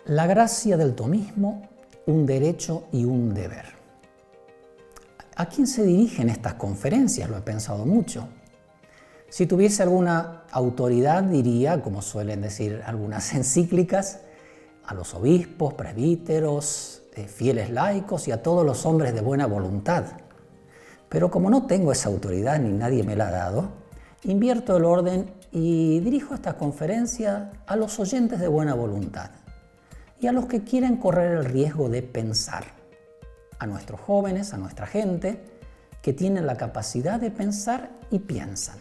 La gracia del tomismo, un derecho y un deber. ¿A quién se dirigen estas conferencias? Lo he pensado mucho. Si tuviese alguna autoridad, diría, como suelen decir algunas encíclicas, a los obispos, presbíteros, fieles laicos y a todos los hombres de buena voluntad. Pero como no tengo esa autoridad ni nadie me la ha dado, invierto el orden y dirijo esta conferencia a los oyentes de buena voluntad y a los que quieren correr el riesgo de pensar, a nuestros jóvenes, a nuestra gente, que tienen la capacidad de pensar y piensan.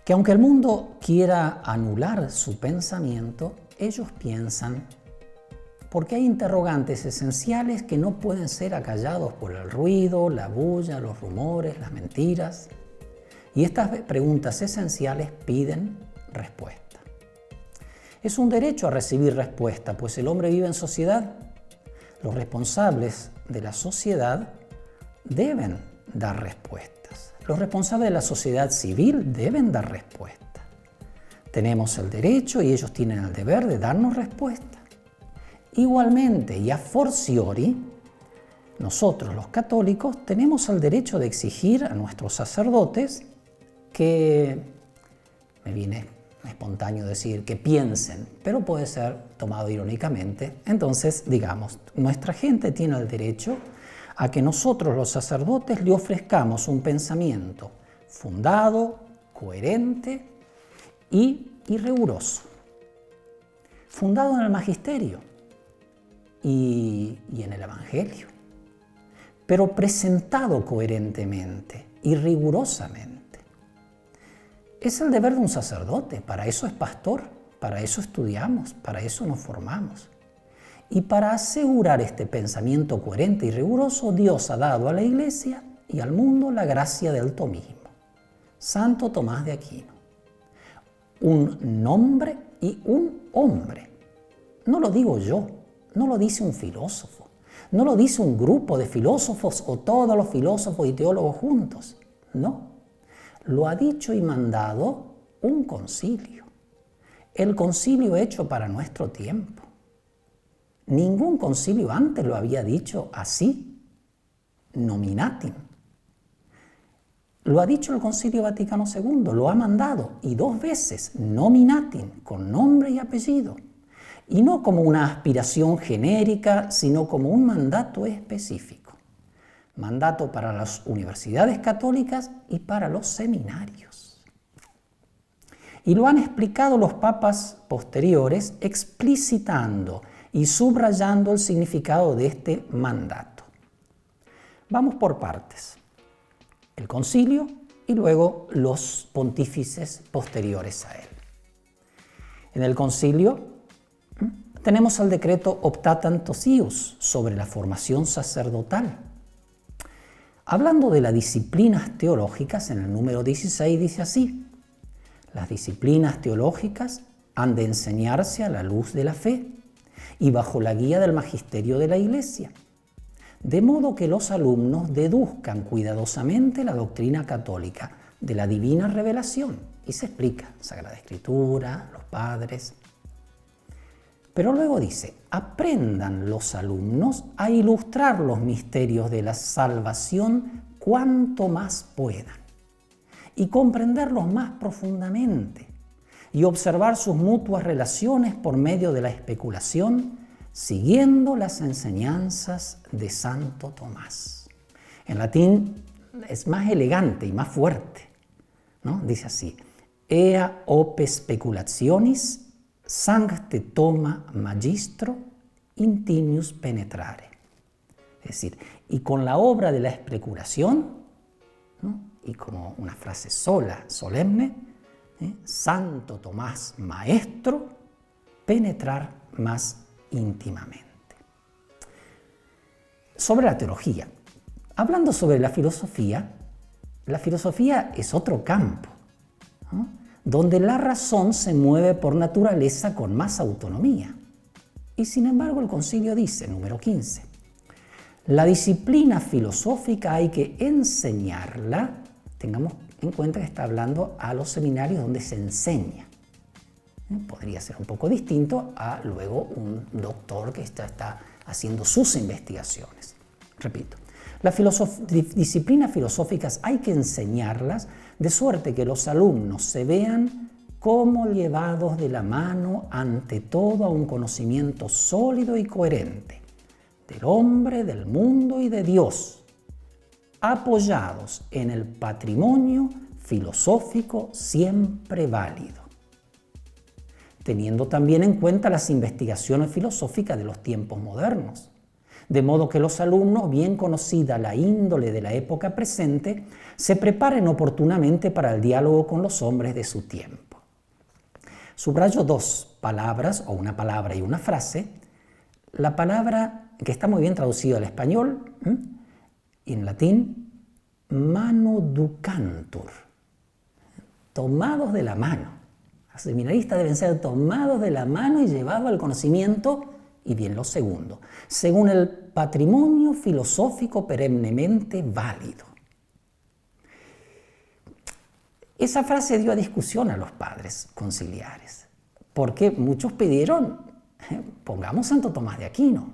Que aunque el mundo quiera anular su pensamiento, ellos piensan porque hay interrogantes esenciales que no pueden ser acallados por el ruido, la bulla, los rumores, las mentiras. Y estas preguntas esenciales piden respuesta. Es un derecho a recibir respuesta, pues el hombre vive en sociedad. Los responsables de la sociedad deben dar respuestas. Los responsables de la sociedad civil deben dar respuesta. Tenemos el derecho y ellos tienen el deber de darnos respuesta. Igualmente y a fortiori, nosotros los católicos tenemos el derecho de exigir a nuestros sacerdotes que, me viene espontáneo decir, que piensen, pero puede ser tomado irónicamente. Entonces, digamos, nuestra gente tiene el derecho a que nosotros los sacerdotes le ofrezcamos un pensamiento fundado, coherente y riguroso, fundado en el magisterio y en el Evangelio, pero presentado coherentemente y rigurosamente. Es el deber de un sacerdote, para eso es pastor, para eso estudiamos, para eso nos formamos. Y para asegurar este pensamiento coherente y riguroso, Dios ha dado a la Iglesia y al mundo la gracia del tomismo. Santo Tomás de Aquino. Un nombre y un hombre. No lo digo yo, no lo dice un filósofo, no lo dice un grupo de filósofos o todos los filósofos y teólogos juntos. No. Lo ha dicho y mandado un concilio. El concilio hecho para nuestro tiempo. Ningún concilio antes lo había dicho así, nominatim. Lo ha dicho el Concilio Vaticano II, lo ha mandado, y 2 veces, nominatim, con nombre y apellido. Y no como una aspiración genérica, sino como un mandato específico. Mandato para las universidades católicas y para los seminarios. Y lo han explicado los papas posteriores, explicitando y subrayando el significado de este mandato. Vamos por partes. El concilio y luego los pontífices posteriores a él. En el concilio tenemos el decreto Optatantos Ius sobre la formación sacerdotal. Hablando de las disciplinas teológicas, en el número 16 dice así: las disciplinas teológicas han de enseñarse a la luz de la fe y bajo la guía del magisterio de la Iglesia, de modo que los alumnos deduzcan cuidadosamente la doctrina católica de la divina revelación. Y se explica, Sagrada Escritura, los padres. Pero luego dice, aprendan los alumnos a ilustrar los misterios de la salvación cuanto más puedan y comprenderlos más profundamente y observar sus mutuas relaciones por medio de la especulación, siguiendo las enseñanzas de Santo Tomás. En latín es más elegante y más fuerte, ¿no? Dice así, ea ope speculationis sancte Toma magistro intimius penetrare. Es decir, y con la obra de la especulación, ¿no? Y como una frase sola, solemne, Santo Tomás maestro, penetrar más íntimamente. Sobre la teología. Hablando sobre la filosofía es otro campo, ¿no? Donde la razón se mueve por naturaleza con más autonomía. Y sin embargo el concilio dice, número 15, la disciplina filosófica hay que enseñarla, tengamos en cuenta que está hablando a los seminarios donde se enseña. Podría ser un poco distinto a luego un doctor que está haciendo sus investigaciones. Repito, las disciplinas filosóficas hay que enseñarlas de suerte que los alumnos se vean como llevados de la mano ante todo a un conocimiento sólido y coherente del hombre, del mundo y de Dios, apoyados en el patrimonio filosófico siempre válido, teniendo también en cuenta las investigaciones filosóficas de los tiempos modernos, de modo que los alumnos, bien conocida la índole de la época presente, se preparen oportunamente para el diálogo con los hombres de su tiempo. Subrayo dos palabras, o una palabra y una frase. La palabra, que está muy bien traducida al español, y en latín, manuducantur, tomados de la mano. Los seminaristas deben ser tomados de la mano y llevados al conocimiento. Y bien, lo segundo, según el patrimonio filosófico perennemente válido. Esa frase dio a discusión a los padres conciliares, porque muchos pidieron, pongamos Santo Tomás de Aquino,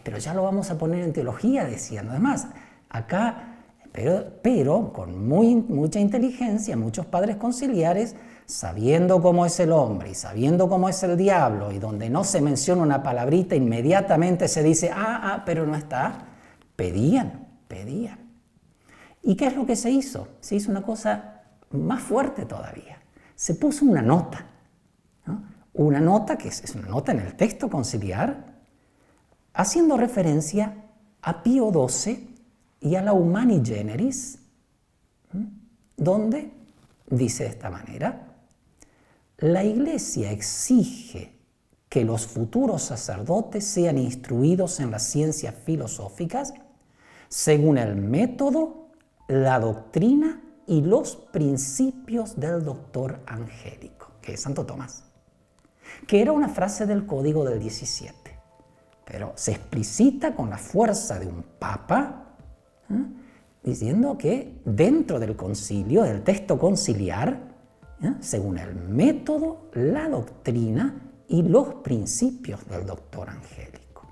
pero ya lo vamos a poner en teología, decían. Además, acá, pero con mucha inteligencia, muchos padres conciliares, sabiendo cómo es el hombre y sabiendo cómo es el diablo, y donde no se menciona una palabrita, inmediatamente se dice, pero no está, pedían. ¿Y qué es lo que se hizo? Se hizo una cosa más fuerte todavía. Se puso una nota, ¿no? Una nota que es una nota en el texto conciliar, haciendo referencia a Pío XII y a la Humani Generis, donde dice de esta manera: la Iglesia exige que los futuros sacerdotes sean instruidos en las ciencias filosóficas según el método, la doctrina y los principios del doctor angélico, que es Santo Tomás, que era una frase del Código del 17, pero se explicita con la fuerza de un papa, diciendo que dentro del concilio, del texto conciliar, según el método, la doctrina y los principios del doctor angélico.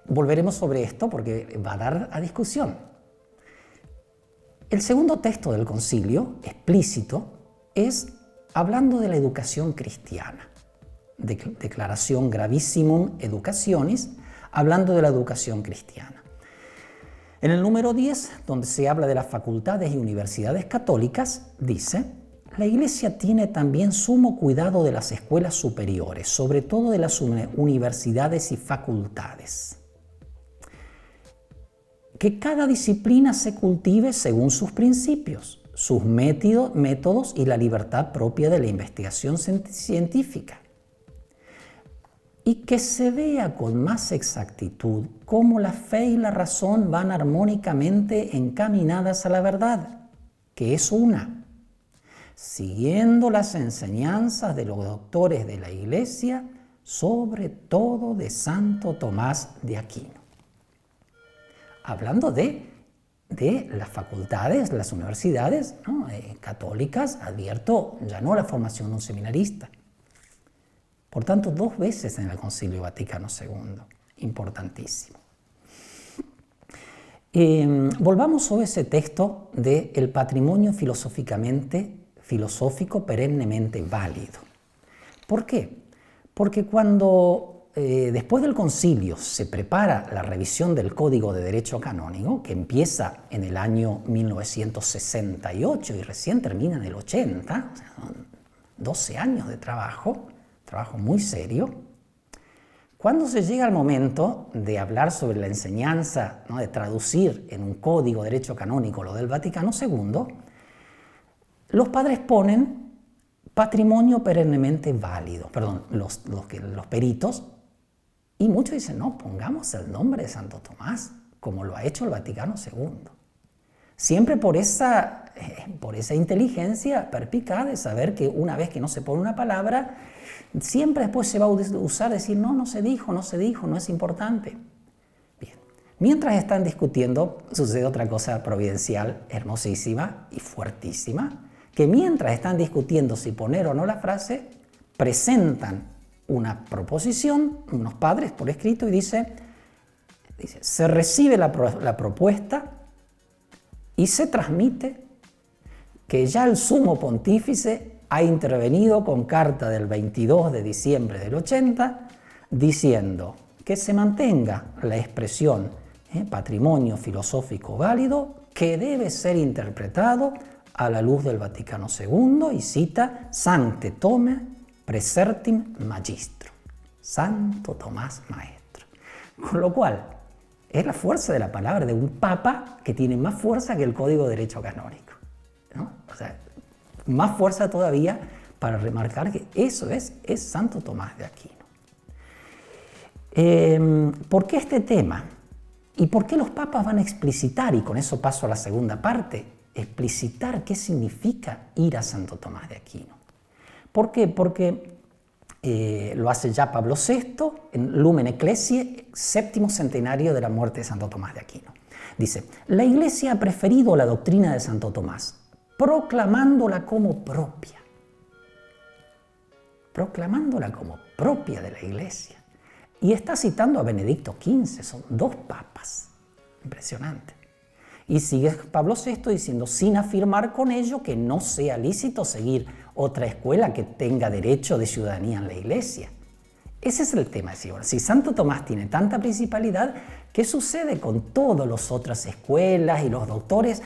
Volveremos sobre esto porque va a dar a discusión. El segundo texto del concilio, explícito, es hablando de la educación cristiana. Declaración Gravissimum Educationis, hablando de la educación cristiana. En el número 10, donde se habla de las facultades y universidades católicas, dice: la Iglesia tiene también sumo cuidado de las escuelas superiores, sobre todo de las universidades y facultades. Que cada disciplina se cultive según sus principios, sus métodos y la libertad propia de la investigación científica. Y que se vea con más exactitud cómo la fe y la razón van armónicamente encaminadas a la verdad, que es una, siguiendo las enseñanzas de los doctores de la Iglesia, sobre todo de Santo Tomás de Aquino. Hablando de las facultades, las universidades, ¿no? Católicas, advierto, ya no la formación de un seminarista. Por tanto, 2 veces en el Concilio Vaticano II. Importantísimo. Volvamos sobre ese texto del patrimonio filosófico perennemente válido. ¿Por qué? Porque cuando después del concilio se prepara la revisión del Código de Derecho Canónico, que empieza en el año 1968 y recién termina en el 80, o sea, son 12 años de trabajo muy serio. Cuando se llega al momento de hablar sobre la enseñanza, ¿no?, de traducir en un código de derecho canónico lo del Vaticano II, los padres ponen patrimonio perennemente válido, los peritos, y muchos dicen, no, pongamos el nombre de Santo Tomás, como lo ha hecho el Vaticano II. Siempre por esa inteligencia perspicaz de saber que una vez que no se pone una palabra, siempre después se va a usar decir, no se dijo, no es importante. Bien. Mientras están discutiendo, sucede otra cosa providencial, hermosísima y fuertísima, que mientras están discutiendo si poner o no la frase, presentan una proposición, unos padres por escrito, y dice se recibe la propuesta y se transmite que ya el sumo pontífice ha intervenido con carta del 22 de diciembre del 80, diciendo que se mantenga la expresión patrimonio filosófico válido, que debe ser interpretado a la luz del Vaticano II, y cita Sancte Tome Praesertim Magistro, Santo Tomás Maestro. Con lo cual, es la fuerza de la palabra de un papa que tiene más fuerza que el Código de Derecho Canónico, ¿no? O sea, más fuerza todavía para remarcar que eso es Santo Tomás de Aquino. ¿Por qué este tema? ¿Y por qué los papas van a explicitar, y con eso paso a la segunda parte, explicitar qué significa ir a Santo Tomás de Aquino? ¿Por qué? Porque lo hace ya Pablo VI en Lumen Ecclesiae, séptimo centenario de la muerte de Santo Tomás de Aquino. Dice, la Iglesia ha preferido la doctrina de Santo Tomás, proclamándola como propia. Proclamándola como propia de la Iglesia. Y está citando a Benedicto XV, son 2 papas. Impresionante. Y sigue Pablo VI diciendo, sin afirmar con ello que no sea lícito seguir otra escuela que tenga derecho de ciudadanía en la Iglesia. Ese es el tema. Si Santo Tomás tiene tanta principalidad, ¿qué sucede con todas las otras escuelas y los doctores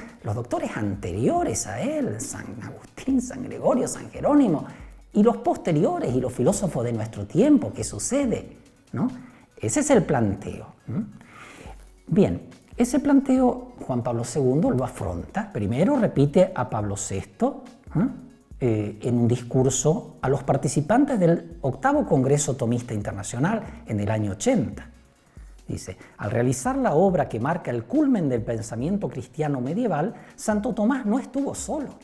anteriores a él? San Agustín, San Gregorio, San Jerónimo, y los posteriores y los filósofos de nuestro tiempo. ¿Qué sucede? ¿No? Ese es el planteo. Bien, ese planteo Juan Pablo II lo afronta. Primero repite a Pablo VI en un discurso a los participantes del 8º Congreso Tomista Internacional en el año 80. Dice, al realizar la obra que marca el culmen del pensamiento cristiano medieval, Santo Tomás no estuvo solo.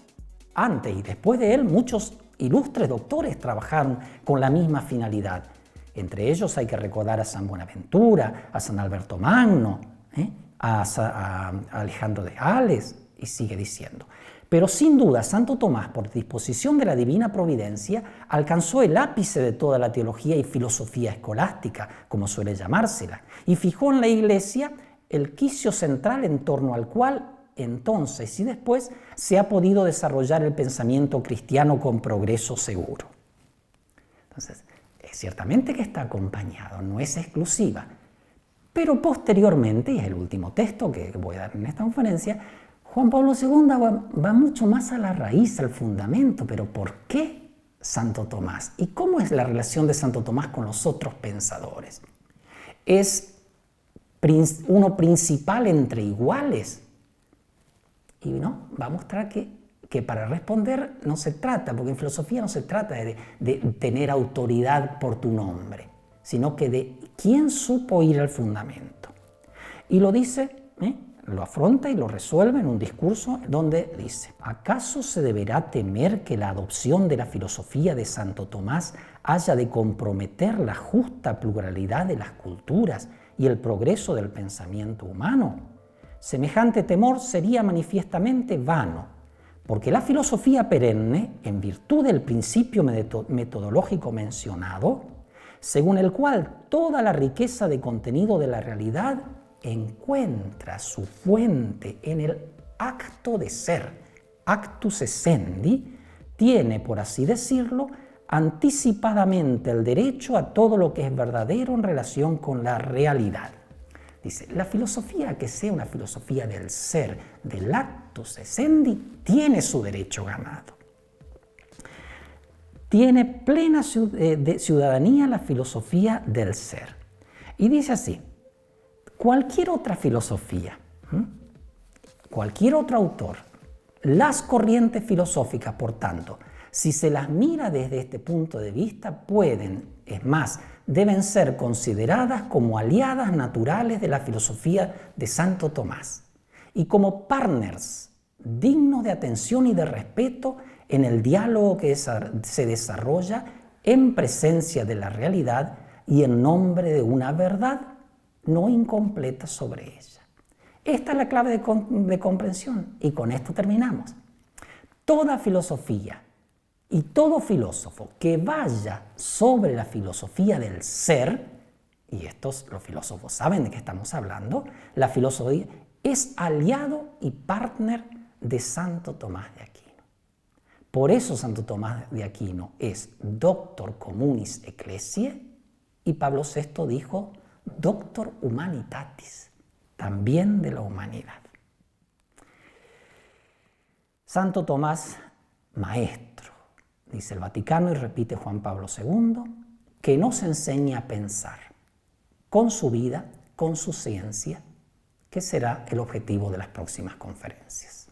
Antes y después de él, muchos ilustres doctores trabajaron con la misma finalidad. Entre ellos hay que recordar a San Buenaventura, a San Alberto Magno, a Alejandro de Gales, y sigue diciendo. Pero sin duda, Santo Tomás, por disposición de la divina providencia, alcanzó el ápice de toda la teología y filosofía escolástica, como suele llamársela, y fijó en la Iglesia el quicio central en torno al cual, entonces y después, se ha podido desarrollar el pensamiento cristiano con progreso seguro. Entonces, ciertamente que está acompañado, no es exclusiva, pero posteriormente, y es el último texto que voy a dar en esta conferencia, Juan Pablo II va mucho más a la raíz, al fundamento. Pero ¿por qué Santo Tomás? ¿Y cómo es la relación de Santo Tomás con los otros pensadores? ¿Es uno principal entre iguales? Y no, va a mostrar que para responder no se trata, porque en filosofía no se trata de tener autoridad por tu nombre, sino que de quién supo ir al fundamento. Y lo dice, lo afronta y lo resuelve en un discurso donde dice, ¿acaso se deberá temer que la adopción de la filosofía de Santo Tomás haya de comprometer la justa pluralidad de las culturas y el progreso del pensamiento humano? Semejante temor sería manifiestamente vano, porque la filosofía perenne, en virtud del principio metodológico mencionado, según el cual toda la riqueza de contenido de la realidad encuentra su fuente en el acto de ser, actus essendi, tiene, por así decirlo, anticipadamente el derecho a todo lo que es verdadero en relación con la realidad. Dice, la filosofía que sea una filosofía del ser, del actus essendi, tiene su derecho ganado. Tiene plena ciudadanía la filosofía del ser. Y dice así, cualquier otra filosofía, cualquier otro autor, las corrientes filosóficas, por tanto, si se las mira desde este punto de vista, pueden, es más, deben ser consideradas como aliadas naturales de la filosofía de Santo Tomás y como partners dignos de atención y de respeto en el diálogo que se desarrolla en presencia de la realidad y en nombre de una verdad no incompleta sobre ella. Esta es la clave de comprensión y con esto terminamos. toda filosofía y todo filósofo que vaya sobre la filosofía del ser, y los filósofos saben de qué estamos hablando, la filosofía es aliado y partner de Santo Tomás de Aquino. Por eso Santo Tomás de Aquino es Doctor Communis Ecclesiae y Pablo VI dijo Doctor Humanitatis, también de la humanidad. Santo Tomás, maestro, dice el Vaticano y repite Juan Pablo II, que nos enseña a pensar con su vida, con su ciencia, que será el objetivo de las próximas conferencias.